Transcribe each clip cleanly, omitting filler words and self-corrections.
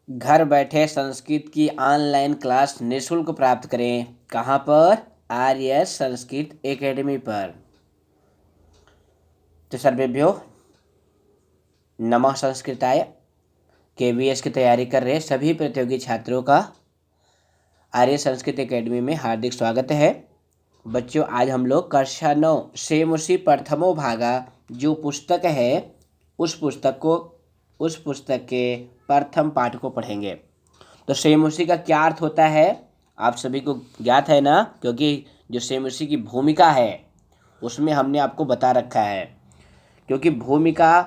घर बैठे संस्कृत की ऑनलाइन क्लास निःशुल्क प्राप्त करें। कहाँ पर? आर्य संस्कृत एकेडमी पर। तो सर्वेभ्यो नमः संस्कृताय। केवीएस की तैयारी कर रहे सभी प्रतियोगी छात्रों का आर्य संस्कृत एकेडमी में हार्दिक स्वागत है। बच्चों, आज हम लोग कक्षा 9 सेमुषी प्रथमो भागा जो पुस्तक है उस पुस्तक के प्रथम पाठ को पढ़ेंगे। तो सेमुषी का क्या अर्थ होता है आप सभी को ज्ञात है ना, क्योंकि जो सेमुषी की भूमिका है उसमें हमने आपको बता रखा है। क्योंकि भूमिका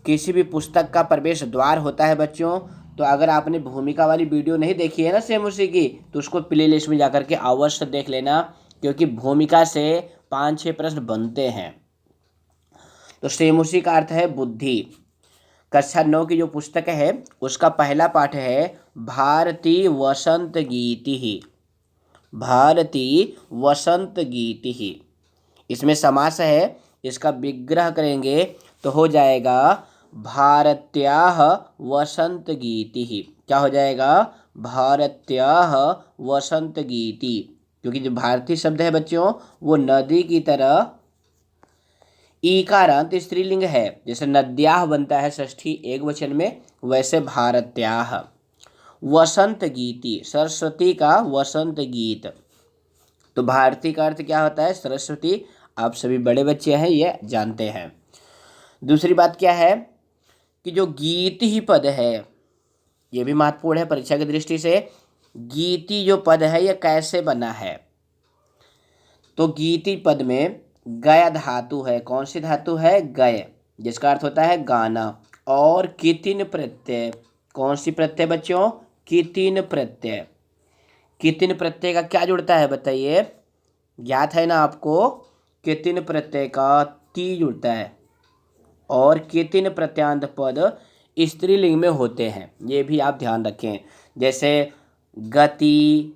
किसी भी पुस्तक का प्रवेश द्वार होता है बच्चों। तो अगर आपने भूमिका वाली वीडियो नहीं देखी है ना सेमुषी की, तो उसको प्ले लिस्ट में जाकर के अवश्य देख लेना, क्योंकि भूमिका से 5-6 प्रश्न बनते हैं। तो सेमुषी का अर्थ है बुद्धि। कक्षा 9 की जो पुस्तक है उसका पहला पाठ है भारती वसंत गीति। भारती वसंत गीति, इसमें समास है, इसका विग्रह करेंगे तो हो जाएगा भारत्याः वसंत गीति। क्या हो जाएगा? भारत्याः वसंत गीति। क्योंकि जो भारतीय शब्द है बच्चों वो नदी की तरह ईकारांत स्त्रीलिंग है। जैसे नद्याः बनता है षष्ठी एकवचन में, वैसे भारत्याः। वसंत गीति, सरस्वती का वसंत गीत। तो भारती का अर्थ क्या होता है? सरस्वती। आप सभी बड़े बच्चे हैं, ये जानते हैं। दूसरी बात क्या है कि जो गीति ही पद है ये भी महत्वपूर्ण है परीक्षा की दृष्टि से। गीति जो पद है ये कैसे बना है? तो गीति पद में गय धातु है। कौन सी धातु है? गय, जिसका अर्थ होता है गाना। और कितिन प्रत्यय। कौन सी प्रत्यय बच्चों? कितिन प्रत्यय। कितिन प्रत्यय का क्या जुड़ता है बताइए? ज्ञात है ना आपको? कितिन प्रत्यय का ती जुड़ता है। और कितिन प्रत्यांत पद स्त्रीलिंग में होते हैं, ये भी आप ध्यान रखें। जैसे गति,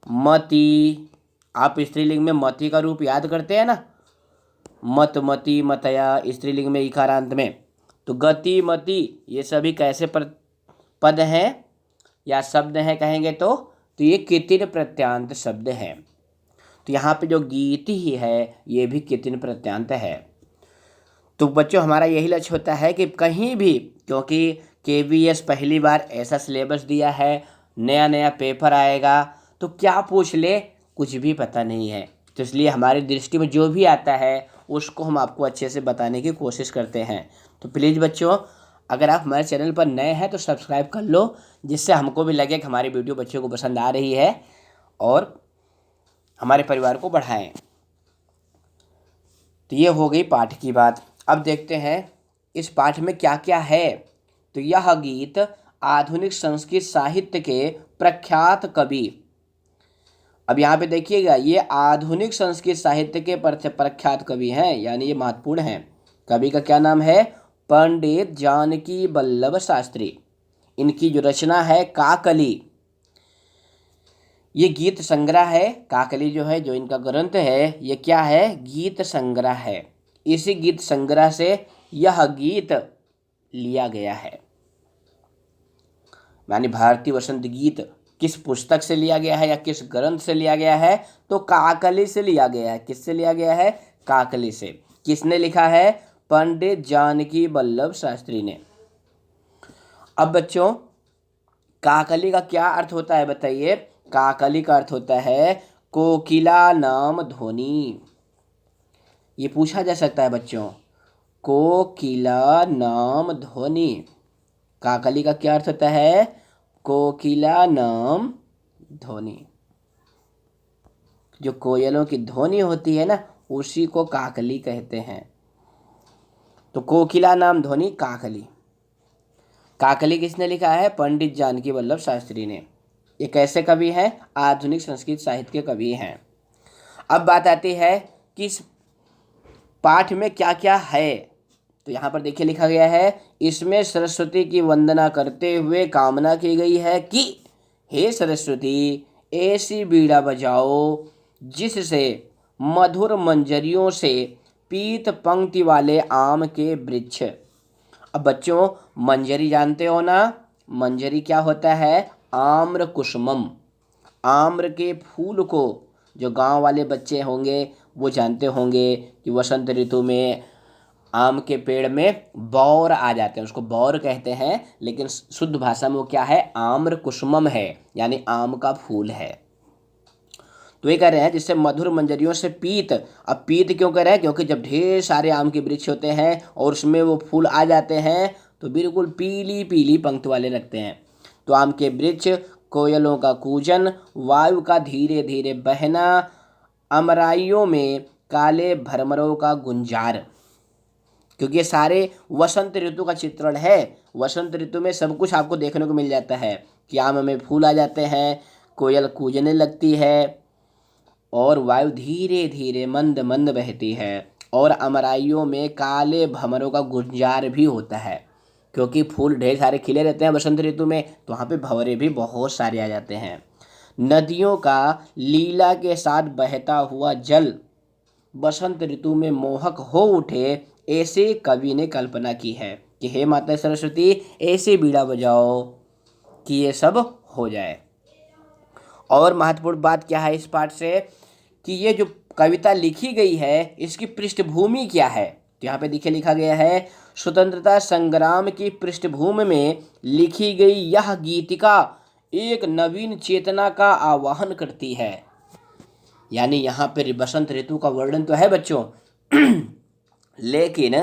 मति। आप स्त्रीलिंग में मति का रूप याद करते हैं ना, मत, मति, मतया, स्त्रीलिंग में इकारांत में। तो गति, मति ये सभी कैसे पद हैं या शब्द हैं कहेंगे तो ये कितिन प्रत्यांत शब्द हैं। तो यहाँ पे जो गीति ही है ये भी कितिन प्रत्यांत है। तो बच्चों हमारा यही लक्ष्य होता है कि कहीं भी, क्योंकि केवीएस पहली बार ऐसा सिलेबस दिया है, नया नया पेपर आएगा तो क्या पूछ ले कुछ भी पता नहीं है। तो इसलिए हमारी दृष्टि में जो भी आता है उसको हम आपको अच्छे से बताने की कोशिश करते हैं। तो प्लीज़ बच्चों, अगर आप हमारे चैनल पर नए हैं तो सब्सक्राइब कर लो, जिससे हमको भी लगे कि हमारी वीडियो बच्चों को पसंद आ रही है और हमारे परिवार को बढ़ाएं। तो ये हो गई पाठ की बात। अब देखते हैं इस पाठ में क्या क्या है। तो यह गीत आधुनिक संस्कृत साहित्य के प्रख्यात कवि। अब यहाँ पे देखिएगा, ये आधुनिक संस्कृत साहित्य के प्रख्यात कवि हैं, यानी ये महत्वपूर्ण हैं। कवि का क्या नाम है? पंडित जानकी वल्लभ शास्त्री। इनकी जो रचना है काकली, ये गीत संग्रह है। काकली जो है, जो इनका ग्रंथ है, ये क्या है? गीत संग्रह है। इसी गीत संग्रह से यह गीत लिया गया है। यानी भारतीय वसंत गीत किस पुस्तक से लिया गया है या किस ग्रंथ से लिया गया है? तो काकली से लिया गया है। किससे लिया गया है? काकली से। किसने लिखा है? पंडित जानकी वल्लभ शास्त्री ने। अब बच्चों, काकली का क्या अर्थ होता है बताइए? काकली का अर्थ होता है कोकिला नाम ध्वनि। ये पूछा जा सकता है बच्चों, कोकिला नाम ध्वनि। काकली का क्या अर्थ होता है? कोकिला नाम ध्वनि। जो कोयलों की ध्वनि होती है ना, उसी को काकली कहते हैं। तो कोकिला नाम ध्वनि काकली। काकली किसने लिखा है? पंडित जानकी वल्लभ शास्त्री ने। ये कैसे कवि हैं? आधुनिक संस्कृत साहित्य के कवि हैं। अब बात आती है कि इस पाठ में क्या क्या है। तो यहाँ पर देखिए लिखा गया है, इसमें सरस्वती की वंदना करते हुए कामना की गई है कि हे सरस्वती, ऐसी बीड़ा बजाओ जिससे मधुर मंजरियों से पीत पंक्ति वाले आम के वृक्ष। अब बच्चों, मंजरी जानते हो ना? मंजरी क्या होता है? आम्र कुसुमम। आम्र के फूल को जो गांव वाले बच्चे होंगे वो जानते होंगे कि वसंत ऋतु में आम के पेड़ में बौर आ जाते हैं, उसको बौर कहते हैं, लेकिन शुद्ध भाषा में वो क्या है? आम्र कुसुमम है, यानी आम का फूल है। तो ये कह रहे हैं जिससे मधुर मंजरियों से पीत। अब पीत क्यों कह रहे हैं? क्योंकि जब ढेर सारे आम के वृक्ष होते हैं और उसमें वो फूल आ जाते हैं तो बिल्कुल पीली पीली पंक्ति वाले लगते हैं। तो आम के वृक्ष, कोयलों का कूजन, वायु का धीरे धीरे बहना, अमराइयों में काले भरमरों का गुंजार, क्योंकि ये सारे वसंत ऋतु का चित्रण है। वसंत ऋतु में सब कुछ आपको देखने को मिल जाता है कि आम में फूल आ जाते हैं, कोयल कूजने लगती है और वायु धीरे धीरे मंद मंद बहती है, और अमराइयों में काले भंवरों का गुंजार भी होता है, क्योंकि फूल ढेर सारे खिले रहते हैं वसंत ऋतु में, तो वहाँ पे भंवरे भी बहुत सारे आ जाते हैं। नदियों का लीला के साथ बहता हुआ जल बसंत ऋतु में मोहक हो उठे, ऐसे कवि ने कल्पना की है कि हे माता सरस्वती ऐसे बीड़ा बजाओ कि ये सब हो जाए। और महत्वपूर्ण बात क्या है इस पाठ से कि ये जो कविता लिखी गई है इसकी पृष्ठभूमि क्या है? तो यहाँ पे देखिए लिखा गया है, स्वतंत्रता संग्राम की पृष्ठभूमि में लिखी गई यह गीतिका एक नवीन चेतना का आवाहन करती है। यानी यहाँ पे बसंत ऋतु का वर्णन तो है बच्चों लेकिन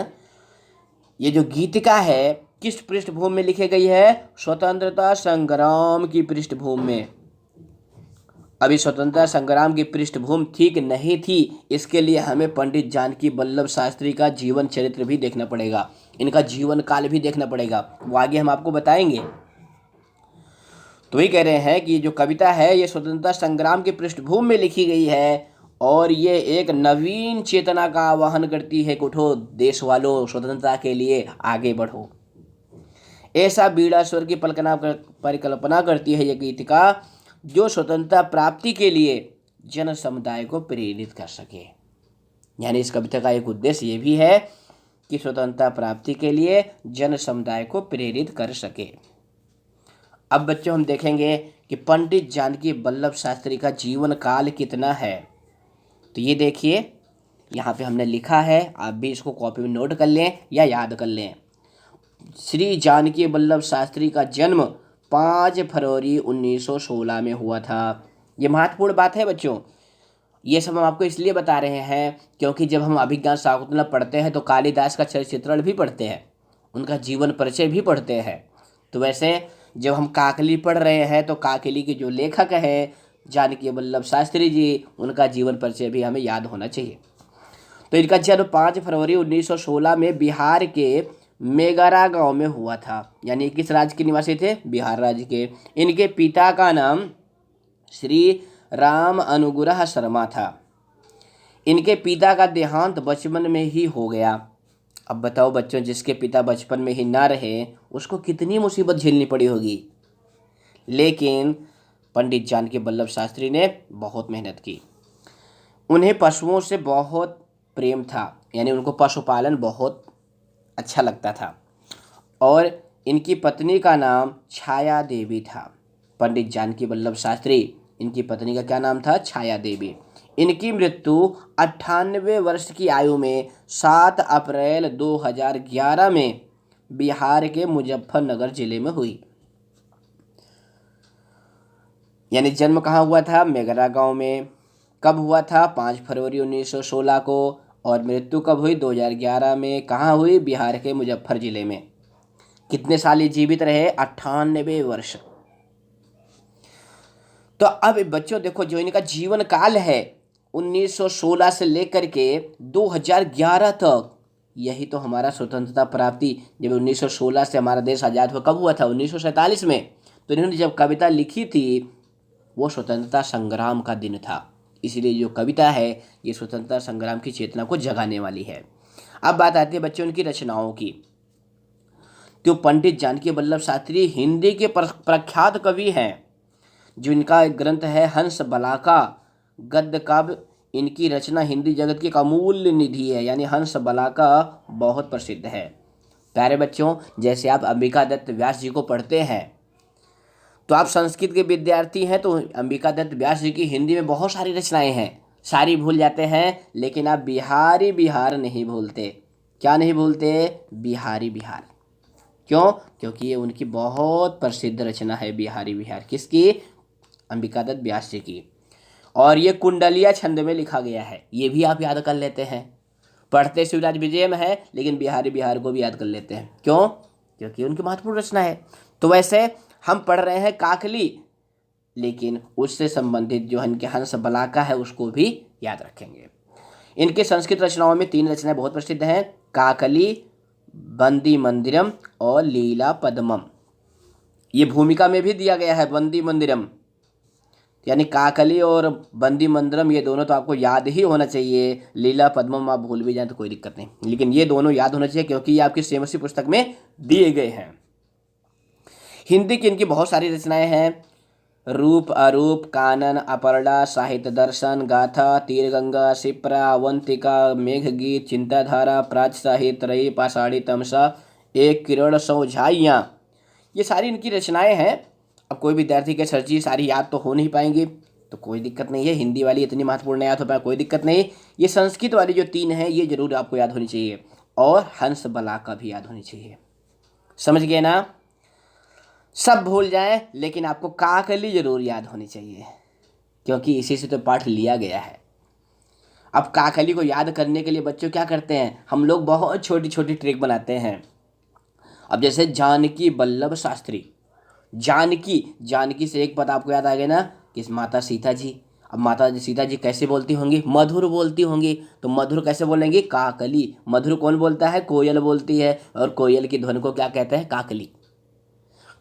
ये जो गीतिका है किस पृष्ठभूमि में लिखी गई है? स्वतंत्रता संग्राम की पृष्ठभूमि में। अभी स्वतंत्रता संग्राम की पृष्ठभूमि ठीक नहीं थी, इसके लिए हमें पंडित जानकी वल्लभ शास्त्री का जीवन चरित्र भी देखना पड़ेगा, इनका जीवन काल भी देखना पड़ेगा, वो आगे हम आपको बताएंगे। तो ये कह रहे हैं कि जो कविता है ये स्वतंत्रता संग्राम की पृष्ठभूमि में लिखी गई है और ये एक नवीन चेतना का आह्वान करती है कि उठो देश वालों, स्वतंत्रता के लिए आगे बढ़ो। ऐसा बीड़ा स्वर की परिकल्पना करती है ये गीतिका जो स्वतंत्रता प्राप्ति के लिए जन समुदाय को प्रेरित कर सके। यानी इस कविता का एक उद्देश्य ये भी है कि स्वतंत्रता प्राप्ति के लिए जन समुदाय को प्रेरित कर सके। अब बच्चों हम देखेंगे कि पंडित जानकी वल्लभ शास्त्री का जीवन काल कितना है। तो ये देखिए यहाँ पे हमने लिखा है, आप भी इसको कॉपी में नोट कर लें या याद कर लें। श्री जानकी वल्लभ शास्त्री का जन्म 5 फरवरी 1916 में हुआ था। ये महत्वपूर्ण बात है बच्चों, ये सब हम आपको इसलिए बता रहे हैं क्योंकि जब हम अभिज्ञान शाकुंतलम पढ़ते हैं तो कालिदास का चरित्र भी पढ़ते हैं, उनका जीवन परिचय भी पढ़ते हैं। तो वैसे जब हम काकली पढ़ रहे हैं तो काकली के जो लेखक हैं जानकी वल्लभ शास्त्री जी, उनका जीवन परिचय भी हमें याद होना चाहिए। तो इनका जन्म 5 फरवरी 1916 में बिहार के मेगरा गांव में हुआ था। यानी किस राज्य के निवासी थे? बिहार राज्य के। इनके पिता का नाम श्री राम अनुग्रह शर्मा था। इनके पिता का देहांत बचपन में ही हो गया। अब बताओ बच्चों, जिसके पिता बचपन में ही ना रहे उसको कितनी मुसीबत झेलनी पड़ी होगी। लेकिन पंडित जानकी वल्लभ शास्त्री ने बहुत मेहनत की। उन्हें पशुओं से बहुत प्रेम था, यानी उनको पशुपालन बहुत अच्छा लगता था। और इनकी पत्नी का नाम छाया देवी था। पंडित जानकी वल्लभ शास्त्री, इनकी पत्नी का क्या नाम था? छाया देवी। इनकी मृत्यु 98 वर्ष की आयु में 7 अप्रैल 2011 में बिहार के मुजफ्फरनगर जिले में हुई। यानी जन्म कहाँ हुआ था? मेगरा गांव में। कब हुआ था? 5 फरवरी 1916 को। और मृत्यु कब हुई? 2011 में। कहाँ हुई? बिहार के मुजफ्फर जिले में। कितने साल ये जीवित रहे? 98 वर्ष। तो अब बच्चों देखो, जो इनका जीवन काल है 1916 से लेकर के 2011 तक, यही तो हमारा स्वतंत्रता प्राप्ति, जब 1916 से हमारा देश आज़ाद हुआ, कब हुआ था? 1947 में। तो इन्होंने जब कविता लिखी थी वो स्वतंत्रता संग्राम का दिन था, इसलिए जो कविता है ये स्वतंत्रता संग्राम की चेतना को जगाने वाली है। अब बात आती है बच्चों उनकी रचनाओं की। तो पंडित जानकी वल्लभ शास्त्री हिंदी के प्रख्यात कवि हैं। जो इनका ग्रंथ है हंस बलाका गद्य काव्य, इनकी रचना हिंदी जगत की एक अमूल्य निधि है। यानी हंस बलाका बहुत प्रसिद्ध है। प्यारे बच्चों, जैसे आप अंबिका दत्त व्यास जी को पढ़ते हैं तो आप संस्कृत के विद्यार्थी हैं, तो अंबिका दत्त व्यास जी की हिंदी में बहुत सारी रचनाएं हैं, सारी भूल जाते हैं, लेकिन आप बिहारी बिहार नहीं भूलते। क्या नहीं भूलते? बिहारी बिहार। क्यों? क्योंकि ये उनकी बहुत प्रसिद्ध रचना है बिहारी बिहार। किसकी? अंबिका दत्त व्यास जी की। और ये कुंडलिया छंद में लिखा गया है, ये भी आप याद कर लेते हैं। पढ़ते शिवराज विजयम है, लेकिन बिहारी बिहार को भी याद कर लेते हैं। क्यों? क्योंकि उनकी महत्वपूर्ण रचना है। तो वैसे हम पढ़ रहे हैं काकली, लेकिन उससे संबंधित जो इनके हंस बलाका है उसको भी याद रखेंगे। इनके संस्कृत रचनाओं में 3 रचनाएं बहुत प्रसिद्ध हैं, काकली, बंदी मंदिरम और लीला पद्मम। ये भूमिका में भी दिया गया है, बंदी मंदिरम, यानी काकली और बंदी मंदिरम, ये दोनों तो आपको याद ही होना चाहिए। लीला पद्मम आप भूल भी जाए तो कोई दिक्कत नहीं, लेकिन ये दोनों याद होना चाहिए क्योंकि ये आपकी सेमसी पुस्तक में दिए गए हैं। हिंदी की इनकी बहुत सारी रचनाएं हैं, रूप अरूप, कानन, अपर्णा, साहित्य दर्शन, गाथा, तीरगंगा, शिप्रा, अवंतिका, मेघगीत, चिंताधारा, प्राच साहित्य, रई, पाषाणी, तमसा, एक किरण, सौझाइयाँ, ये सारी इनकी रचनाएं हैं। अब कोई विद्यार्थी के सर जी सारी याद तो हो नहीं पाएंगी, तो कोई दिक्कत नहीं है। हिंदी वाली इतनी महत्वपूर्ण याद हो पाए कोई दिक्कत नहीं। ये संस्कृत वाली जो 3 हैं ये जरूर आपको याद होनी चाहिए, और हंस बलाका भी याद होनी चाहिए। समझ गए ना? सब भूल जाएं, लेकिन आपको काकली जरूर याद होनी चाहिए, क्योंकि इसी से तो पाठ लिया गया है। अब काकली को याद करने के लिए बच्चों क्या करते हैं, हम लोग बहुत छोटी छोटी ट्रिक बनाते हैं। अब जैसे जानकी वल्लभ शास्त्री, जानकी, जानकी से एक पद आपको याद आ गया ना, कि माता सीता जी। अब माता जी सीता जी कैसे बोलती होंगी? मधुर बोलती होंगी। तो मधुर कैसे बोलेंगी? काकली। मधुर कौन बोलता है? कोयल बोलती है, और कोयल की ध्वनि को क्या कहते हैं? काकली।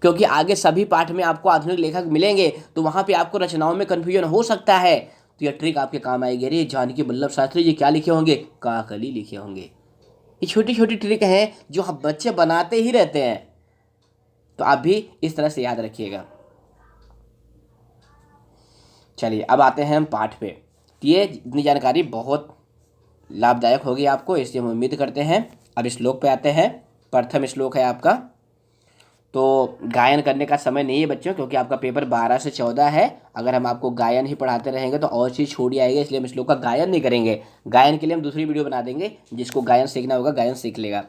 क्योंकि आगे सभी पाठ में आपको आधुनिक लेखक मिलेंगे, तो वहाँ पे आपको रचनाओं में कन्फ्यूजन हो सकता है, तो यह ट्रिक आपके काम आएगी। अरे जानकी वल्लभ शास्त्री जी क्या लिखे होंगे? काकली लिखे होंगे। ये छोटी छोटी ट्रिक हैं जो हम बच्चे बनाते ही रहते हैं, तो आप भी इस तरह से याद रखिएगा। चलिए अब आते हैं हम पाठ पे। ये इतनी जानकारी बहुत लाभदायक होगी आपको, इसलिए हम उम्मीद करते हैं। अब श्लोक पे आते हैं। प्रथम श्लोक है आपका, तो गायन करने का समय नहीं है बच्चों, क्योंकि आपका पेपर 12 से 14 है। अगर हम आपको गायन ही पढ़ाते रहेंगे तो और चीज़ छूट जाएगी, इसलिए हम श्लोक का गायन नहीं करेंगे। गायन के लिए हम दूसरी वीडियो बना देंगे, जिसको गायन सीखना होगा गायन सीख लेगा।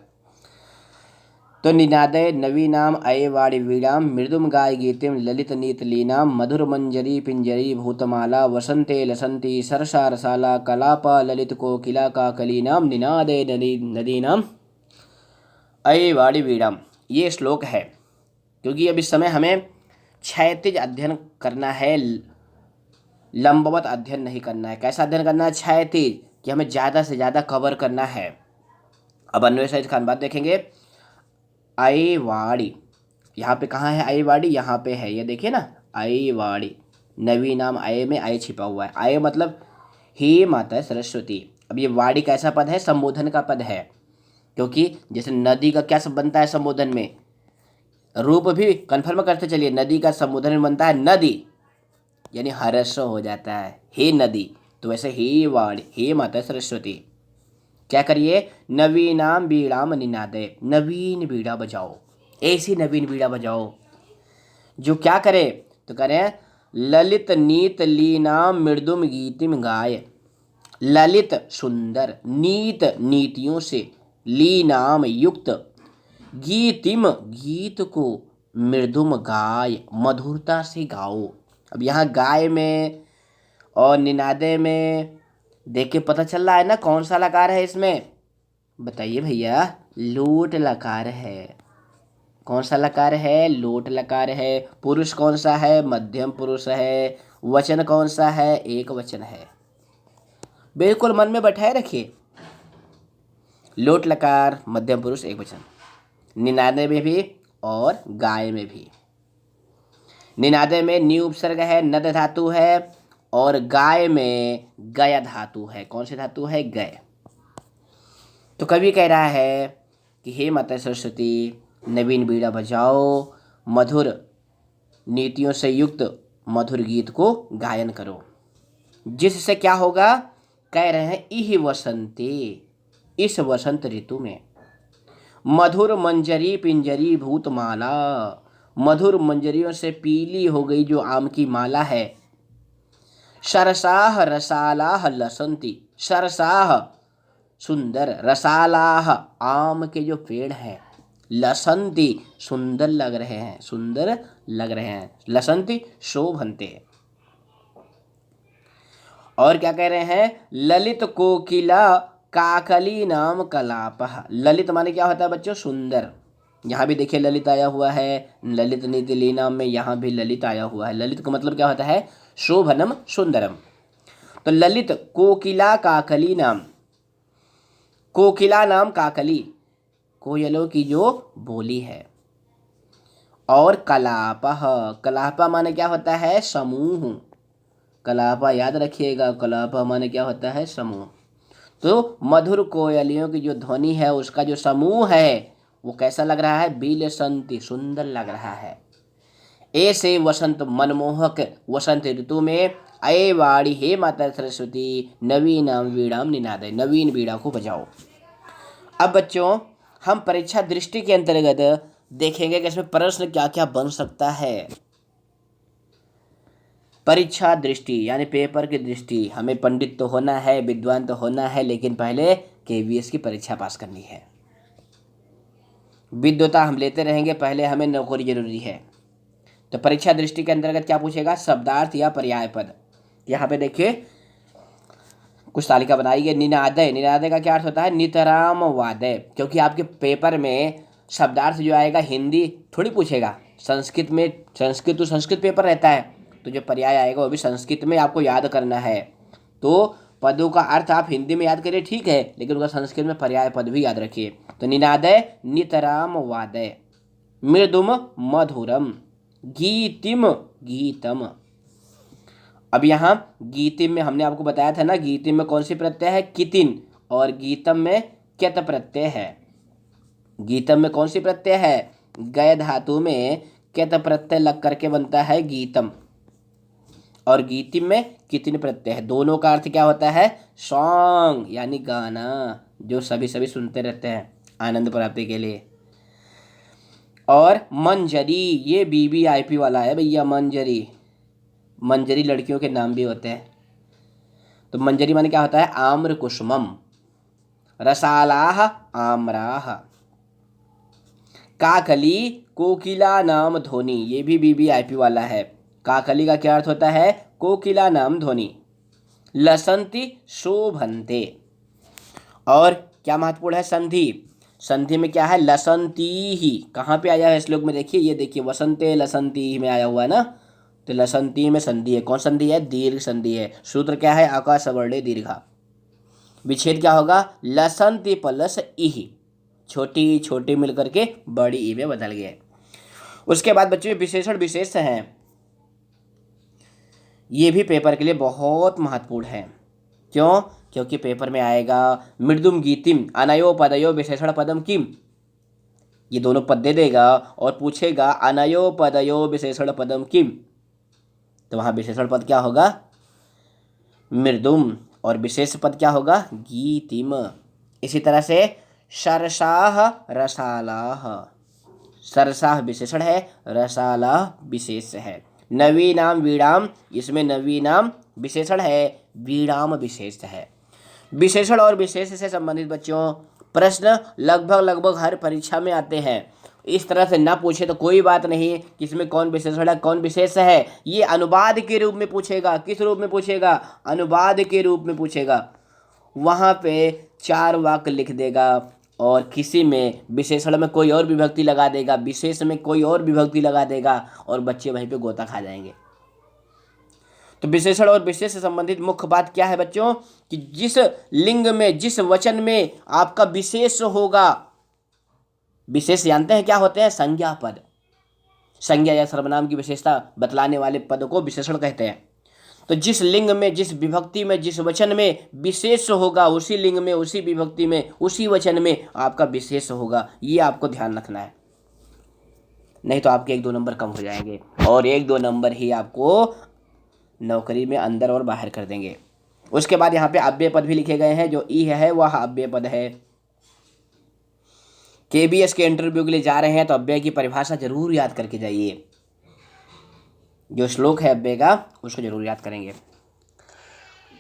तो निनादय नवीनाम अयवाड़ी वीणाम मृदुम गाय गीतिम ललित नीत लीनाम मधुर मंजरी पिंजरी भूतमाला वसंते लसंती सरसा रसाला कलापा ललित कोकिला का कलीनाम निनादय नदीनाम अयवाड़ी वीणाम। ये श्लोक है, क्योंकि अब इस समय हमें क्षैतिज अध्ययन करना है, लंबवत अध्ययन नहीं करना है। कैसा अध्ययन करना है? क्षैतिज, कि हमें ज़्यादा से ज़्यादा कवर करना है। अब अन्वय सहित खानबाद देखेंगे। अयवाड़ी, यहाँ पे कहाँ है अयवाड़ी? यहाँ पे है, ये देखिए ना, अयवाड़ी। नवी नाम अय में अय छिपा हुआ है। अय मतलब हे माता सरस्वती। अब ये वाड़ी कैसा पद है? संबोधन का पद है, क्योंकि जैसे नदी का क्या सब बनता है संबोधन में? रूप भी कंफर्म करते चलिए, नदी का संबोधन में बनता है नदी, यानी हर्ष हो जाता है, हे नदी। तो वैसे हे वाड़ी, हे माता सरस्वती, क्या करिए? नवीनाम बीड़ाम निनादे, नवीन बीड़ा बजाओ, ऐसी नवीन बीड़ा बजाओ जो क्या करे? तो करें ललित नीत लीनाम मृदुम गीतिम गाय। ललित सुंदर, नीत नीतियों से, लीनाम युक्त, गीतिम गीत को, मृदुम गाय मधुरता से गाओ। अब यहाँ गाय में और निनादे में देख के पता चल रहा है ना कौन सा लकार है इसमें? बताइए भैया। लोट लकार है। कौन सा लकार है? लोट लकार है। पुरुष कौन सा है? मध्यम पुरुष है। वचन कौन सा है? एक वचन है। बिल्कुल मन में बैठाए रखिए, लोट लकार, मध्यम पुरुष, एक वचन। निनादे में भी और गाय में भी। निनादे में नी उपसर्ग है, नद धातु है, और गाय में गय धातु है। कौन सी धातु है? गय। तो कवि कह रहा है कि हे माता सरस्वती, नवीन बीड़ा बजाओ, मधुर नीतियों से युक्त मधुर गीत को गायन करो, जिससे क्या होगा? कह रहे हैं इह वसंते, इस वसंत ऋतु में, मधुर मंजरी पिंजरी भूतमाला, मधुर मंजरियों से पीली हो गई जो आम की माला है। सरसाह रसालाह लसंती, सरसाह सुंदर, रसालाह आम के जो पेड़ हैं, लसंती सुंदर लग रहे हैं, सुंदर लग रहे हैं, लसंती शोभन्ते। और क्या कह रहे हैं, ललित कोकिला काकली नाम कलापह, ललित माने क्या होता है बच्चों, सुंदर। यहाँ भी देखिए ललित आया हुआ है, ललित नीति नाम में यहाँ भी ललित आया हुआ है। ललित का मतलब क्या होता है, शोभनम सुंदरम। तो ललित कोकिला काकली नाम, कोकिला नाम काकली, कोयलों की जो बोली है। और कलापह, कलापा माने क्या होता है, समूह। कलापा याद रखिएगा, कलापा माने क्या होता है, समूह। तो मधुर कोयलियों की जो ध्वनि है, उसका जो समूह है वो कैसा लग रहा है, बिलसंती सुंदर लग रहा है। ऐसे वसंत मनमोहक वसंत ऋतु में अये वाणी हे माता सरस्वती नवीनाम वीणाम निनादे, नवीन वीणा को बजाओ। अब बच्चों हम परीक्षा दृष्टि के अंतर्गत देखेंगे कि इसमें प्रश्न क्या क्या बन सकता है। परीक्षा दृष्टि यानी पेपर की दृष्टि, हमें पंडित तो होना है, विद्वान तो होना है, लेकिन पहले केवीएस की परीक्षा पास करनी है। विद्वता हम लेते रहेंगे, पहले हमें नौकरी जरूरी है। तो परीक्षा दृष्टि के अंतर्गत क्या पूछेगा, शब्दार्थ या पर्याय पद। यहाँ पे देखिए कुछ तालिका बनाई गई। निनादय, निनादय का क्या अर्थ होता है, नितराम वादय, क्योंकि आपके पेपर में शब्दार्थ जो आएगा हिंदी थोड़ी पूछेगा, संस्कृत में, संस्कृत तो संस्कृत पेपर रहता है, तो जो पर्याय आएगा वो भी संस्कृत में आपको याद करना है। तो पदों का अर्थ आप हिंदी में याद करिए ठीक है, लेकिन उनका संस्कृत में पर्याय पद भी याद रखिए। तो निनादय नितराम वादय, मृदुम मधुरम, गीतिम गीतम। अब यहाँ गीतिम में हमने आपको बताया था ना, गीतिम में कौन सी प्रत्यय है, कितिन, और गीतम में क्यत प्रत्यय है। गीतम में कौन सी प्रत्यय है, गय धातु में क्यत प्रत्यय लग करके बनता है गीतम, और गीतिम में कितिन प्रत्यय है। दोनों का अर्थ क्या होता है, सॉन्ग यानी गाना, जो सभी सुनते रहते हैं आनंद प्राप्ति के लिए। और मंजरी, ये BBIP वाला है भैया, मंजरी, मंजरी लड़कियों के नाम भी होते हैं। तो मंजरी माने क्या होता है, आम्र कुसुमम, रसालाह आम्राह, काकली कोकिला नाम ध्वनि, ये भी BBIP वाला है। काकली का क्या अर्थ होता है, कोकिला नाम ध्वनि। लसंती शोभन्ते। और क्या महत्वपूर्ण है, संधि, संधि में क्या है, लसंती ही, कहाँ पे आया है श्लोक में, देखिए ये देखिए, वसंते लसंती में आया हुआ है ना, तो लसंती में संधि है, कौन संधि है, दीर्घ संधि है। सूत्र क्या है, आकाश वर्णे दीर्घा। विच्छेद क्या होगा, लसंती प्लस इही, छोटी छोटी मिलकर के बड़ी ई में बदल गए। उसके बाद बच्चों विशेषण विशेष हैं, ये भी पेपर के लिए बहुत महत्वपूर्ण है। क्यों, क्योंकि पेपर में आएगा मृदुम गीतिम अनयो पदयो विशेषण पदम किम, ये दोनों पद दे देगा और पूछेगा अनयो पदयो विशेषण पदम किम, तो वहाँ विशेषण पद क्या होगा, मृदुम, और विशेष पद क्या होगा, गीतिम। इसी तरह से सरसाह रसालाह, सरसाह विशेषण है, रसालाह विशेष है। नवीनाम वीणाम, इसमें नवीनाम विशेषण है, वीणाम विशेष है। विशेषण और विशेष से संबंधित बच्चों प्रश्न लगभग हर परीक्षा में आते हैं। इस तरह से ना पूछे तो कोई बात नहीं, किसमें कौन विशेषण है कौन विशेष है, ये अनुवाद के रूप में पूछेगा। किस रूप में पूछेगा, अनुवाद के रूप में पूछेगा। वहाँ पे 4 वाक्य लिख देगा और किसी में विशेषण में कोई और विभक्ति लगा देगा, विशेष में कोई और विभक्ति लगा देगा, और बच्चे वहीं पे गोता खा जाएंगे। तो विशेषण और विशेष से संबंधित मुख्य बात क्या है बच्चों, कि जिस लिंग में जिस वचन में आपका विशेष होगा, विशेष जानते हैं क्या होते हैं, संज्ञा पद, संज्ञा या सर्वनाम की विशेषता बतलाने वाले पद को विशेषण कहते हैं। तो जिस लिंग में जिस विभक्ति में जिस वचन में विशेष होगा, उसी लिंग में उसी विभक्ति में उसी वचन में आपका विशेष होगा, ये आपको ध्यान रखना है, नहीं तो आपके 1-2 नंबर कम हो जाएंगे, और 1-2 नंबर ही आपको नौकरी में अंदर और बाहर कर देंगे। उसके बाद यहाँ पे अव्यय पद भी लिखे गए हैं, जो ई है वह अव्यय पद है। केबीएस के इंटरव्यू के लिए जा रहे हैं तो अव्यय की परिभाषा जरूर याद करके जाइए। जो श्लोक है अव्यय का उसको जरूर याद करेंगे।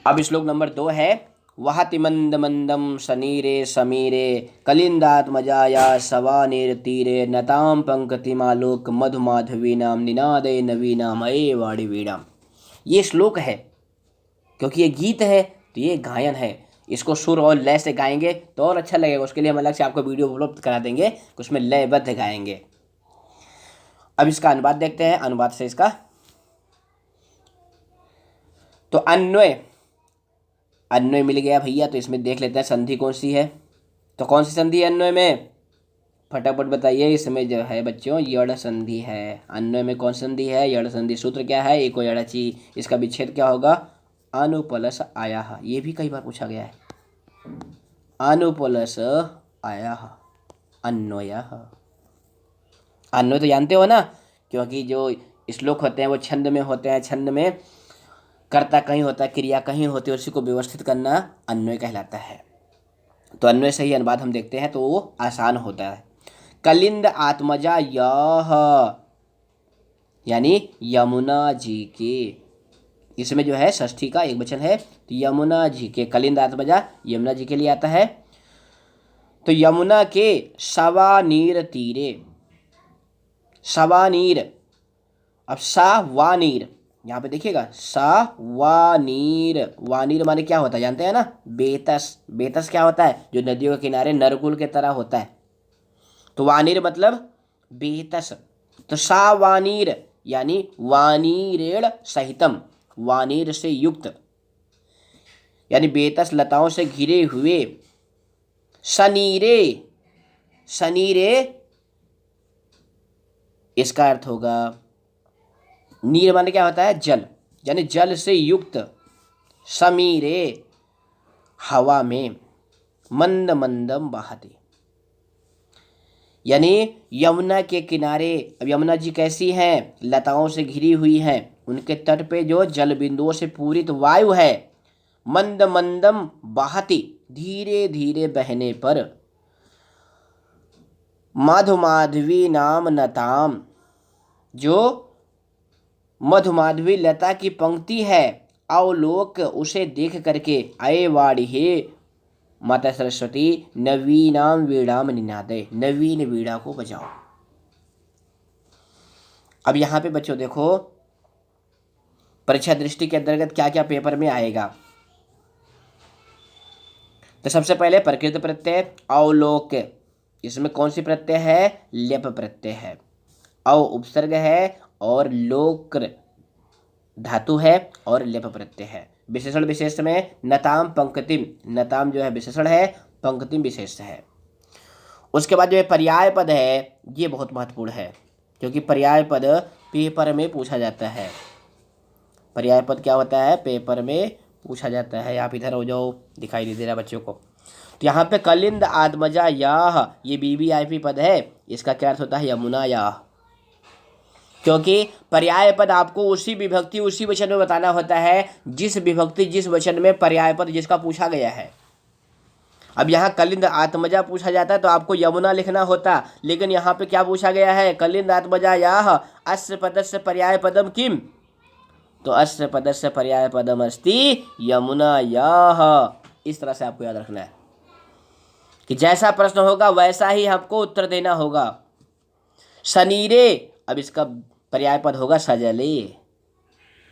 अब श्लोक नंबर 2 है, वहति मंद मंदम सनीरे समीरे कलिंदात्मजाया सवानेर तीरे नताम पंकतिमालोक मधुमाधवीनाम निनादे नवीनाम अये वाणी वीणाम। ये श्लोक है क्योंकि ये गीत है तो ये गायन है। इसको सुर और लय से गाएंगे तो और अच्छा लगेगा। उसके लिए हम अलग से आपको वीडियो उपलब्ध करा देंगे, उसमें लयबद्ध गाएंगे। अब इसका अनुवाद देखते हैं, अनुवाद से इसका। तो अन्वय, अन्वय मिल गया भैया, तो इसमें देख लेते हैं संधि कौन सी है। तो कौन सी संधि है अन्वय में, फटाफट बताइए। इसमें जो है बच्चों यड़ संधि है। अन्वय में कौन संधि है, यड़ संधि। सूत्र क्या है, एको यड़ची। इसका विच्छेद क्या होगा, अनुपलस आया। ये भी कई बार पूछा गया है, अनुपलस आया अन्वय। अन्वय तो जानते हो ना, क्योंकि जो श्लोक होते हैं वो छंद में होते हैं। छंद में कर्ता कहीं होता है, क्रिया कहीं होती है, उसी को व्यवस्थित करना अन्वय कहलाता है। तो अन्वय से ही अनुवाद हम देखते हैं तो वो आसान होता है। कलिंद आत्मजा यह, यानी यमुना जी के। इसमें जो है षष्ठी का एक वचन है, तो यमुना जी के। कलिंद आत्मजा यमुना जी के लिए आता है। तो यमुना के सवानीर तीरे, सवानीर। अब सा वानीर, यहाँ पे देखिएगा सा वानीर। वानीर माने क्या होता है जानते हैं ना, बेतस। बेतस क्या होता है, जो नदियों के किनारे नरकुल के तरह होता है। तो वानीर मतलब बेतस। तो सा वानीर यानी वानीरेण सहितम, वानीर से युक्त, यानी बेतस लताओं से घिरे हुए। सनीरे, सनीरे इसका अर्थ होगा, नीर माने क्या होता है, जल, यानी जल से युक्त। समीरे हवा में, मंद मंदम बहती, यानी यमुना के किनारे। अब यमुना जी कैसी हैं, लताओं से घिरी हुई हैं। उनके तट पे जो जल बिंदुओं से पूरित वायु है, मंद मंदम बहती, धीरे धीरे बहने पर। मधुमाधवी नाम नताम, जो मधुमाधवी लता की पंक्ति है, अवलोक उसे देख करके। अये वाणी, हे माता सरस्वती, नवीनाम वीणाम निनादे, नवीन वीणा को बजाओ। अब यहाँ पे बच्चों देखो परीक्षा दृष्टि के अंतर्गत क्या क्या पेपर में आएगा। तो सबसे पहले प्रकृत प्रत्यय अवलोक, इसमें कौन सी प्रत्यय है, लेप प्रत्यय है। अव उपसर्ग है और लोक धातु है और लेप प्रत्यय है। विशेषण विशेष में नताम पंक्तिम, नताम जो है विशेषण है, पंक्तिम विशेष है। उसके बाद जो है पर्याय पद है, ये बहुत महत्वपूर्ण है क्योंकि पर्याय पद पेपर में पूछा जाता है। पर्याय पद क्या होता है, पेपर में पूछा जाता है। आप इधर हो जाओ, दिखाई नहीं दे रहा बच्चों को। तो यहाँ पे कलिंद आत्मजा याह, ये बीबीआईपी पद है। इसका क्या अर्थ होता है, यमुना याह। क्योंकि पर्याय पद आपको उसी विभक्ति उसी वचन में बताना होता है जिस विभक्ति जिस वचन में पर्याय पद जिसका पूछा गया है। अब यहाँ कलिंद आत्मजा पूछा जाता है तो आपको यमुना लिखना होता, लेकिन यहाँ पे क्या पूछा गया है, कलिंद आत्मजा याह अस्य पदस्य पर्याय पदम किम। तो अस्य पदस्य पर्याय पदम अस्ति यमुना याह। इस तरह से आपको याद रखना है कि जैसा प्रश्न होगा वैसा ही आपको उत्तर देना होगा। शनीरे, अब इसका पर्याय पद होगा सजले,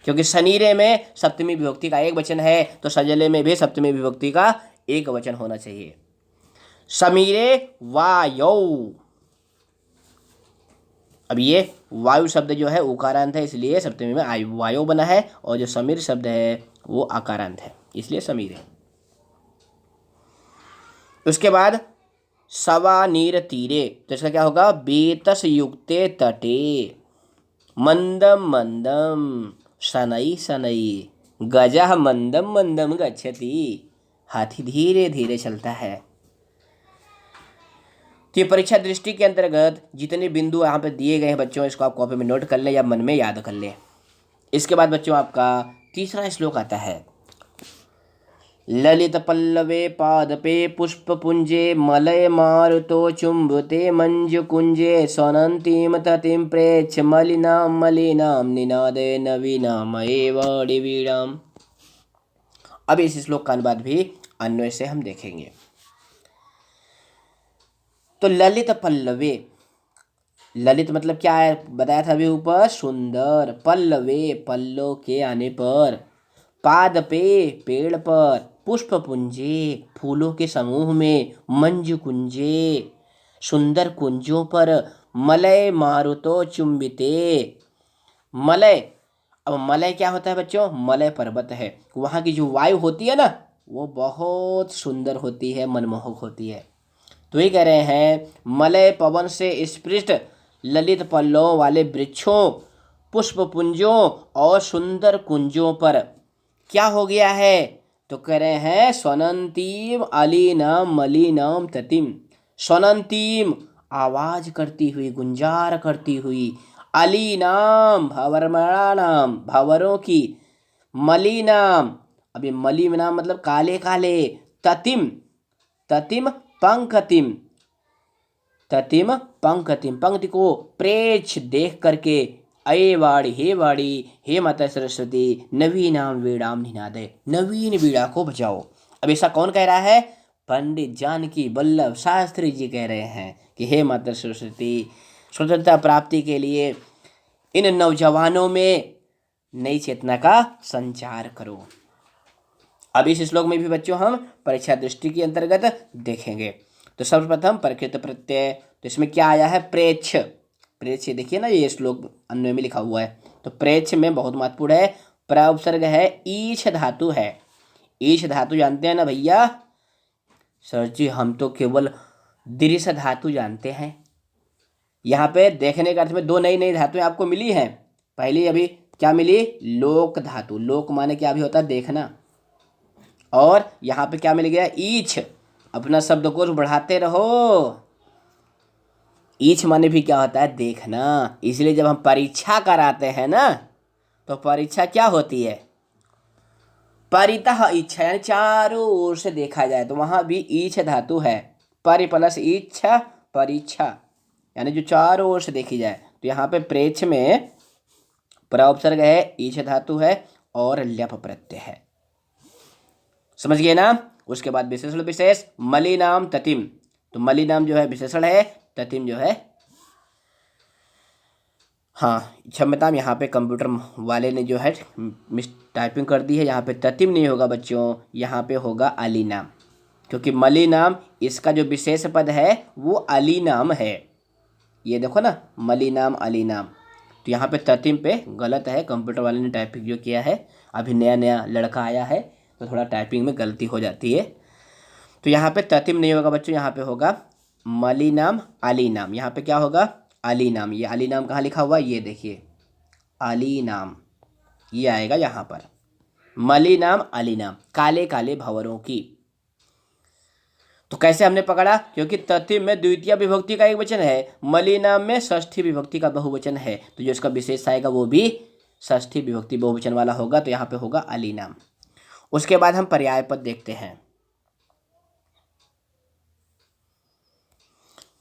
क्योंकि शनीरे में सप्तमी विभक्ति का एक वचन है, तो सजले में भी सप्तमी विभक्ति का एक वचन होना चाहिए। समीरे वायौ, अब ये वायु शब्द जो है उकारांत है, इसलिए सप्तमी में वायु बना है, और जो समीर शब्द है वो आकारांत है, इसलिए समीर है। उसके बाद सवा नीर तीरे, तो इसका क्या होगा, बेतस युक्ते तटे मंदम मंदम शनई शनई गजः मंदम मंदम गच्छति, हाथी धीरे धीरे चलता है। तो ये परीक्षा दृष्टि के अंतर्गत जितने बिंदु यहाँ पे दिए गए हैं बच्चों, इसको आप कॉपी में नोट कर लें या मन में याद कर लें। इसके बाद बच्चों आपका तीसरा श्लोक आता है। ललित पल्लवे पादपे पुष्पपुञ्जे मलय मारुतो चुम्बते मञ्जुकुञ्जे स्वनन्तीं ततिं प्रेक्ष मलिनां मलिनां निनादे नवीनामये वाणिवीणाम्। अब इस श्लोक का अनुवाद भी अन्वय से हम देखेंगे। तो ललित पल्लवे, ललित मतलब क्या है बताया था अभी ऊपर, सुंदर, पल्लवे पल्लों के आने पर, पाद पे पेड़ पर, पुष्प पुंजे फूलों के समूह में, मंजू कुंजे सुंदर कुंजों पर, मलय मारुतो चुंबिते, मलय, अब मलय क्या होता है बच्चों, मलय पर्वत है, वहाँ की जो वायु होती है ना वो बहुत सुंदर होती है, मनमोहक होती है। तो ये कह रहे हैं मलय पवन से स्पृष्ट ललित पल्लवों वाले वृक्षों, पुष्पपुंजों और सुंदर कुंजों पर क्या हो गया है, तो कह रहे हैं स्वनंतीम अलीनाम मलिनाम ततिम, स्वनंतीम आवाज करती हुई, गुंजार करती हुई, अलीनाम भंवरमणानाम भंवरों की, मलिनाम, अभी मली नाम मतलब काले काले, ततिम, ततिम पंकतिम, ततिम पंकतिम पंक्ति को प्रेक्ष देख करके, अये वाणी हे वाणी हे माता सरस्वती, नवीनाम वीणाम निनादे, नवीन वीणा को बजाओ। अब ऐसा कौन कह रहा है, पंडित जानकी वल्लभ शास्त्री जी कह रहे हैं कि हे माता सरस्वती, स्वतंत्रता प्राप्ति के लिए इन नौजवानों में नई चेतना का संचार करो। अब इस श्लोक में भी बच्चों हम परीक्षा दृष्टि के अंतर्गत देखेंगे। तो सर्वप्रथम प्रकृत प्रत्यय, तो इसमें क्या आया है, प्रेक्ष, प्रेक्ष देखिए ना ये श्लोक अन्वय में लिखा हुआ है, तो प्रेक्ष में बहुत महत्वपूर्ण है, प्रउपसर्ग है, ईश धातु है, ईश धातु जानते हैं ना भैया, सर जी हम तो केवल दृश धातु जानते हैं। यहाँ पे देखने के अर्थ में दो नई नई धातुएं आपको मिली हैं। पहली अभी क्या मिली, लोक धातु, लोक माने क्या भी होता है, देखना, और यहाँ पे क्या मिल गया, ईछ, अपना शब्दकोश बढ़ाते रहो, ईछ माने भी क्या होता है, देखना। इसलिए जब हम परीक्षा कराते हैं ना तो परीक्षा क्या होती है, परितः इच्छा, यानी चारों ओर से देखा जाए, तो वहां भी ईछ धातु है, परि प्लस इच्छा परीक्षा, यानी जो चारों ओर से देखी जाए। तो यहाँ पे प्रेक्ष में प्रउपसर्ग है, ईछ धातु है और ल्यप प्रत्यय है, समझ गए ना। उसके बाद विशेषण विशेष, मलिनाम ततिम, तो मलिनाम जो है विशेषण है, ततिम जो है, हाँ क्षम्यता, यहाँ पे कंप्यूटर वाले ने जो है मिस टाइपिंग कर दी है, यहाँ पे ततिम नहीं होगा बच्चों, यहाँ पे होगा अली नाम, क्योंकि मली नाम इसका जो विशेष पद है वो अली नाम है, ये देखो ना मली नाम अली नाम, तो यहाँ पे ततिम पे गलत है, कंप्यूटर वाले ने टाइपिंग जो किया है, अभी नया नया लड़का आया है तो थोड़ा टाइपिंग में गलती हो जाती है, तो यहाँ पे ततिम नहीं होगा बच्चों, यहाँ पे होगा मली नाम अली नाम, यहाँ पे क्या होगा, अली नाम। ये अली नाम कहाँ लिखा हुआ है, ये देखिए अली नाम, ये आएगा यहाँ पर, मली नाम अली नाम, काले काले भंवरों की। तो कैसे हमने पकड़ा, क्योंकि ततिम में द्वितीय विभक्ति का एक वचन है, मली नाम में षष्ठी विभक्ति का बहुवचन है, तो जो इसका विशेष आएगा वो भी षष्ठी विभक्ति बहुवचन वाला होगा, तो यहाँ पे होगा अली नाम। उसके बाद हम पर्याय पद देखते हैं।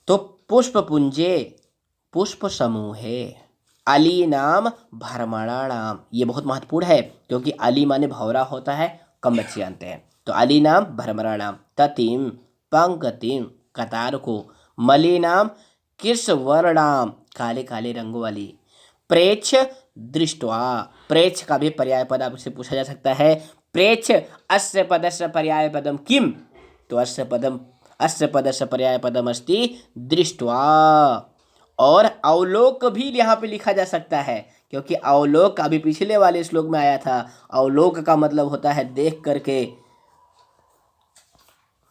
तो पुष्प पुंजे पुष्प समूहे, अली नाम भ्रमणाणाम, ये बहुत महत्वपूर्ण है क्योंकि अली माने भौरा होता है, कम बच्चे जानते हैं, तो अली नाम भ्रमणाणाम, ततिम पंकतिम कतार को, मली नाम कृष्णवर्णाम काले काले रंगों वाली, प्रेक्ष दृष्टवा, प्रेक्ष का भी पर्याय पद आपसे पूछा जा सकता है, प्रेक्ष अस्य पदस्य पर्याय पदम किम, तो अस्य पदस्य पर्याय पदम अस्ति दृष्टवा, और अवलोक भी यहाँ पे लिखा जा सकता है, क्योंकि अवलोक अभी पिछले वाले श्लोक में आया था, अवलोक का मतलब होता है देख करके,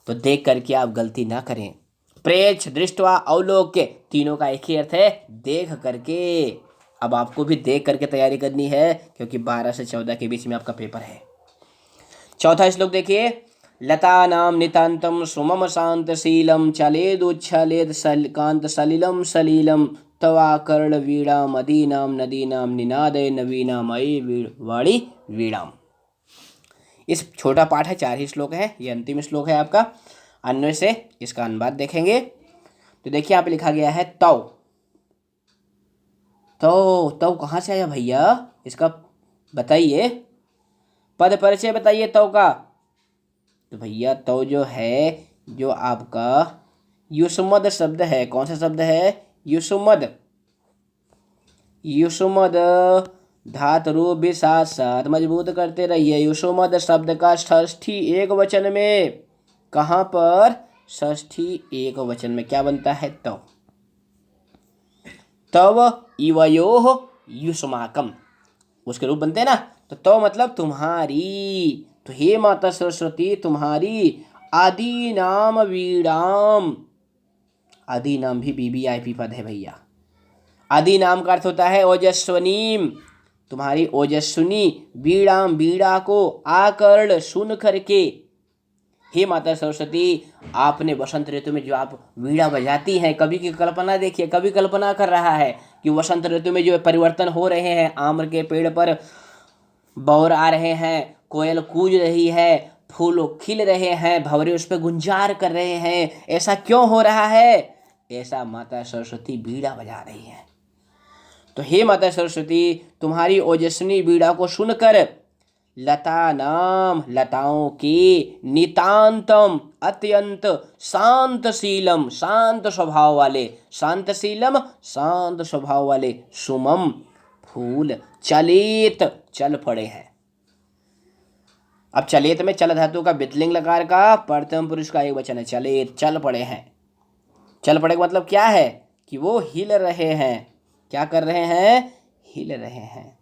तो देख करके आप गलती ना करें, प्रेक्ष दृष्टवा अवलोक के तीनों का एक ही अर्थ है, देख करके। अब आपको भी देख करके तैयारी करनी है क्योंकि 12 से 14 के बीच में आपका पेपर है। चौथा श्लोक देखिए, लता नाम नितांतम सुमम शांतशीलम चलेदुच्छलेद कांत सलिलम सलीलम तवा कर्ण वीणा मदीनाम नदीनाम निनादय नवीनामयी वाणी वीणाम। इस छोटा पाठ है, 4 ही श्लोक है, ये अंतिम श्लोक है आपका। अन्वय से इसका अनुवाद देखेंगे तो देखिए यहाँ पे लिखा गया है तौ। तो तौ कहाँ से आया भैया, इसका बताइए, पद परिचय बताइए तौ का। तो भैया तौ जो है, जो आपका युष्मद शब्द है, कौन सा शब्द है, युष्मद। युष्मद धातु भी साथ साथ मजबूत करते रहिए। युष्मद शब्द का षष्ठी एक वचन में, कहाँ पर, षष्ठी एक वचन में क्या बनता है, तव। तव इवयोः युष्माकम, उसके रूप बनते हैं ना। तो तव मतलब तुम्हारी, तो हे माता सरस्वती तुम्हारी आदि नाम वीणाम। आदि नाम भी BBIP पद है भैया। आदि नाम का अर्थ होता है ओजस्वनीम, तुम्हारी ओजस्विनी वीणाम, वीणा को आकर्ण सुन करके। हे माता सरस्वती, आपने वसंत ऋतु में जो आप वीणा बजाती हैं, कवि की कल्पना देखिए, कवि कल्पना कर रहा है कि वसंत ऋतु में जो परिवर्तन हो रहे हैं, आम के पेड़ पर बौर आ रहे हैं, कोयल कूज रही है, फूल खिल रहे हैं, भंवरे उस पर गुंजार कर रहे हैं, ऐसा क्यों हो रहा है, ऐसा माता सरस्वती वीणा बजा रही है। तो हे माता सरस्वती, तुम्हारी ओजस्विनी वीणा को सुनकर लता नाम, लताओं की, नितांतम अत्यंत, शांतशीलम शांत स्वभाव वाले, शांतशीलम शांत स्वभाव वाले, सुमम फूल, चलित चल पड़े हैं। अब चलित में चल धातु का वितलिंग लकार का प्रथम पुरुष का एक वचन है, चलित चल पड़े हैं। चल पड़े का मतलब क्या है कि वो हिल रहे हैं। क्या कर रहे हैं, हिल रहे हैं।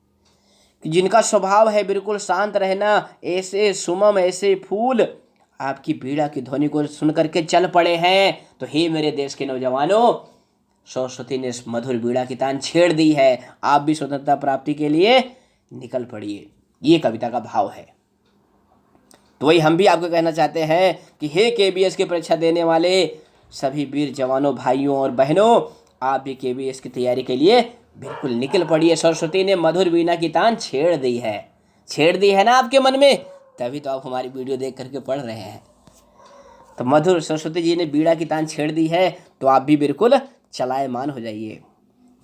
जिनका स्वभाव है बिल्कुल शांत रहना, ऐसे सुमम, ऐसे फूल आपकी पीड़ा की ध्वनि को सुन करके चल पड़े हैं। तो हे मेरे देश के नौजवानों, सरस्वती ने मधुर वीणा की तान छेड़ दी है, आप भी स्वतंत्रता प्राप्ति के लिए निकल पड़िए। ये कविता का भाव है। तो वही हम भी आपको कहना चाहते हैं कि हे KBS की परीक्षा देने वाले सभी वीर जवानों, भाइयों और बहनों, आप भी KBS की तैयारी के लिए बिल्कुल निकल पड़िए। सरस्वती ने मधुर वीणा की तान छेड़ दी है, छेड़ दी है ना आपके मन में, तभी तो आप हमारी वीडियो देख करके पढ़ रहे हैं। तो मधुर सरस्वती जी ने वीणा की तान छेड़ दी है, तो आप भी बिल्कुल चलायमान हो जाइए।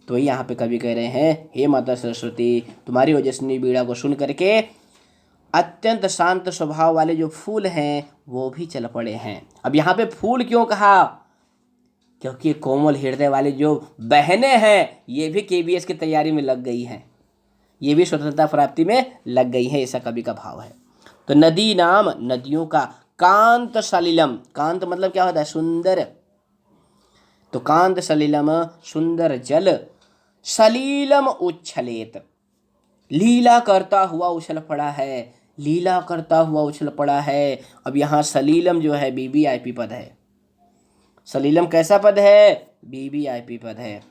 तो यहाँ पे कवि कह रहे हैं, हे माता सरस्वती, तुम्हारी ओजस्विनी वीणा को सुन करके अत्यंत शांत स्वभाव वाले जो फूल हैं वो भी चल पड़े हैं। अब यहाँ पे फूल क्यों कहा, क्योंकि कोमल हृदय वाली जो बहनें हैं ये भी KBS की तैयारी में लग गई हैं, ये भी स्वतंत्रता प्राप्ति में लग गई हैं, ऐसा कवि का भाव है। तो नदी नाम, नदियों का, कांत सलिलम, कांत मतलब क्या होता है, सुंदर। तो कांत सलिलम सुंदर जल, सलीलम उच्छलेत, लीला करता हुआ उछल पड़ा है, लीला करता हुआ उछल पड़ा है। अब यहाँ सलीलम जो है BBIP पद है। सलीलम कैसा पद है, BBIP पद है।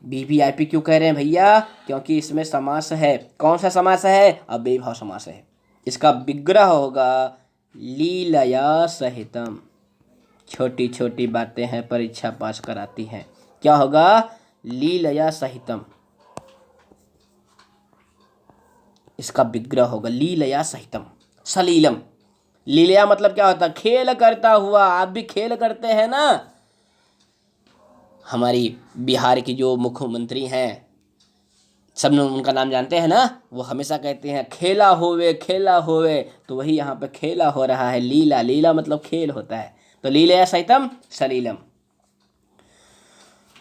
BBIP क्यों कह रहे हैं भैया, क्योंकि इसमें समास है। कौन सा समास है, अव्ययीभाव समास है। इसका विग्रह होगा लीलया सहितम। छोटी छोटी बातें हैं, परीक्षा पास कराती हैं। क्या होगा, लीलया सहितम, इसका विग्रह होगा लीलया सहितम। सलीलम, लीलया मतलब क्या होता है, खेल करता हुआ। आप भी खेल करते हैं ना। हमारी बिहार की जो मुख्यमंत्री हैं, सब लोग उनका नाम जानते हैं ना, वो हमेशा कहते हैं खेला होवे, खेला होवे। तो वही यहाँ पे खेला हो रहा है, लीला, लीला मतलब खेल होता है। तो लीलया सहितम सलीलम।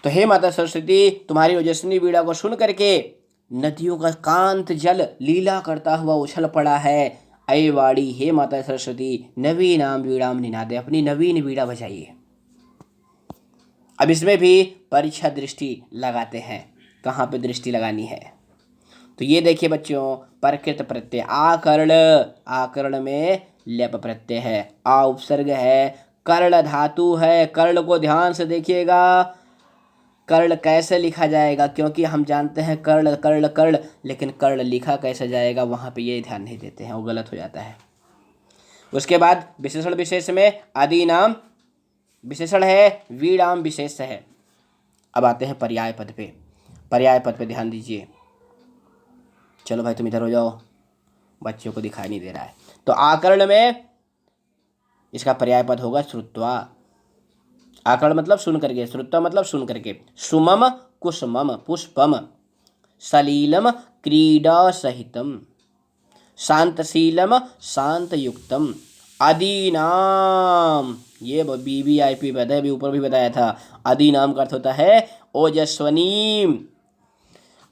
तो हे माता सरस्वती, तुम्हारी ओजस्विनी वीणा को सुन करके नदियों का कांत जल लीला करता हुआ उछल पड़ा है। अय वाणी, हे माता सरस्वती, नवीनाम वीणाम निनादे, अपनी नवीन वीणा बजाइए। अब इसमें भी परीक्षा दृष्टि लगाते हैं, कहाँ पे दृष्टि लगानी है। तो ये देखिए बच्चों, प्रकृत प्रत्यय आकर्ण, आकर्ण में लेप प्रत्यय है, आ उपसर्ग है, कर्ण धातु है। कर्ण को ध्यान से देखिएगा, कर्ण कैसे लिखा जाएगा, क्योंकि हम जानते हैं कर्ण कर्ण कर्ण, लेकिन कर्ण लिखा कैसे जाएगा वहाँ पे ये ध्यान नहीं देते हैं, वो गलत हो जाता है। उसके बाद विशेषण विशेष में आदि नाम विशेषण है, वीणाम विशेष है। अब आते हैं पर्याय पद पे। पर्याय पद पे ध्यान दीजिए। चलो भाई तुम इधर हो जाओ। बच्चों को दिखाई नहीं दे रहा है। तो आकर्ण में इसका पर्याय पद होगा श्रुत्वा। आकर्ण मतलब सुन करके, श्रुत्वा मतलब सुन करके। सुमम कुसुमम पुष्पम, सलीलम क्रीडा सहितम, शांतशीलम शांतयुक्तम, आदिनाम। ये BBIP पद है, अभी ऊपर भी बताया था। आदिनाम का अर्थ होता है ओजस्वनी।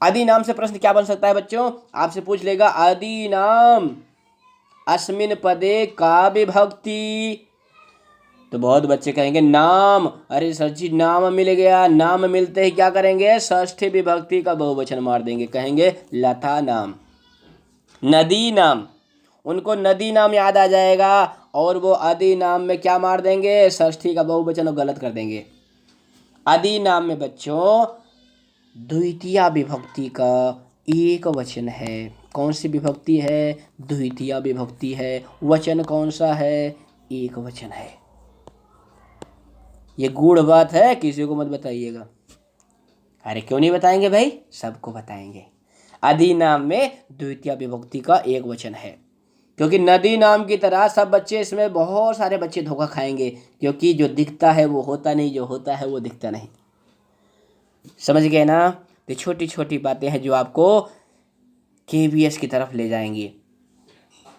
आदि नाम से प्रश्न क्या बन सकता है बच्चों? आपसे पूछ लेगा आदि नाम अस्मिन पदे का विभक्ति। तो बहुत बच्चे कहेंगे नाम। अरे सर जी नाम मिल गया। नाम मिलते ही क्या करेंगे? षष्ठी विभक्ति का बहुवचन मार देंगे, कहेंगे लता नाम, नदी नाम। उनको नदी नाम याद आ जाएगा और वो आदि नाम में क्या मार देंगे? षष्ठी का बहुवचन, और गलत कर देंगे। आदि नाम में बच्चों द्वितीया विभक्ति का एक वचन है। कौन सी विभक्ति है? द्वितीया विभक्ति है। वचन कौन सा है? एक वचन है। ये गूढ़ बात है, किसी को मत बताइएगा। अरे क्यों नहीं बताएंगे भाई? सबको बताएंगे। आदि नाम में द्वितीया विभक्ति का एक वचन है, क्योंकि नदी नाम की तरह सब बच्चे, इसमें बहुत सारे बच्चे धोखा खाएंगे, क्योंकि जो दिखता है वो होता नहीं, जो होता है वो दिखता नहीं। समझ गए ना? तो छोटी छोटी बातें हैं जो आपको KVS की तरफ ले जाएंगी।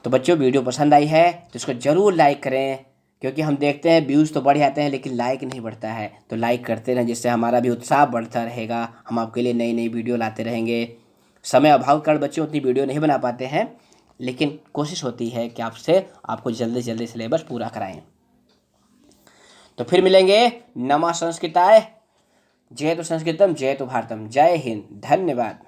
तो बच्चों वीडियो पसंद आई है तो इसको ज़रूर लाइक करें, क्योंकि हम देखते हैं व्यूज़ तो बढ़ जाते हैं लेकिन लाइक नहीं बढ़ता है। तो लाइक करते रहें, जिससे हमारा भी उत्साह बढ़ता रहेगा। हम आपके लिए नई नई वीडियो लाते रहेंगे। समय अभाव कारण बच्चों उतनी वीडियो नहीं बना पाते हैं, लेकिन कोशिश होती है कि आपको जल्दी जल्दी सिलेबस पूरा कराएं। तो फिर मिलेंगे। नमः संस्कृताय। जय तो संस्कृतम, जय तो भारतम। जय हिंद, धन्यवाद।